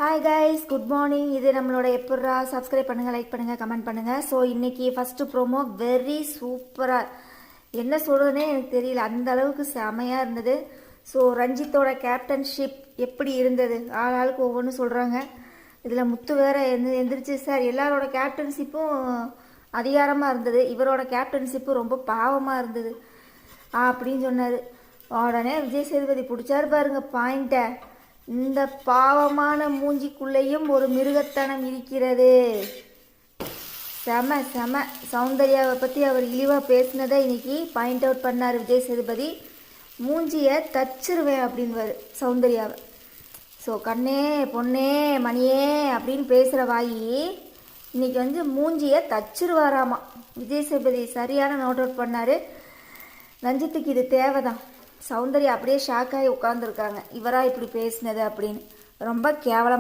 Hi guys, good morning. இது நம்மளோட எப்பட்றா சப்ஸ்கிரைப் பண்ணுங்கள், லைக் பண்ணுங்கள், கமெண்ட் பண்ணுங்கள். ஸோ இன்றைக்கி ஃபஸ்ட்டு ப்ரோமோ வெரி சூப்பராக, என்ன சொல்கிறதுனே எனக்கு தெரியல, அந்த அளவுக்கு செமையாக இருந்தது. ஸோ ரஞ்சித்தோட கேப்டன்ஷிப் எப்படி இருந்தது, ஆளுக்கு ஒவ்வொன்றும் சொல்கிறாங்க. இதில் முத்து வேற எந்திரிச்சு சார் எல்லாரோட கேப்டன்ஷிப்பும் அதிகாரமாக இருந்தது, இவரோட கேப்டன்ஷிப்பு ரொம்ப பாவமாக இருந்தது அப்படின்னு சொன்னார். உடனே விஜய் சேதுபதி பிடிச்சாரு பாருங்க பாயிண்ட்டை. இந்த பாவமான மூஞ்சிக்குள்ளேயும் ஒரு மிருகத்தனம் இருக்கிறது. செம செம. சௌந்தர்யாவை பற்றி அவர் இழிவாக பேசினதை இன்னைக்கு பாயிண்ட் அவுட் பண்ணார் விஜய் சேதுபதி. மூஞ்சியை தச்சிருவேன் அப்படின்வார் சௌந்தர்யாவை. ஸோ கண்ணே பொண்ணே மணியே அப்படின்னு பேசுகிற வாயி இன்னைக்கு மூஞ்சியை தச்சிருவாராமா விஜய் சேதுபதி. சரியான நோட் அவுட் பண்ணார். ரஞ்சித்துக்கு இது தேவைதான். சௌந்தர்யா அப்படியே ஷாக்காகி உட்காந்துருக்காங்க, இவராக இப்படி பேசினது அப்படின்னு. ரொம்ப கேவலமாக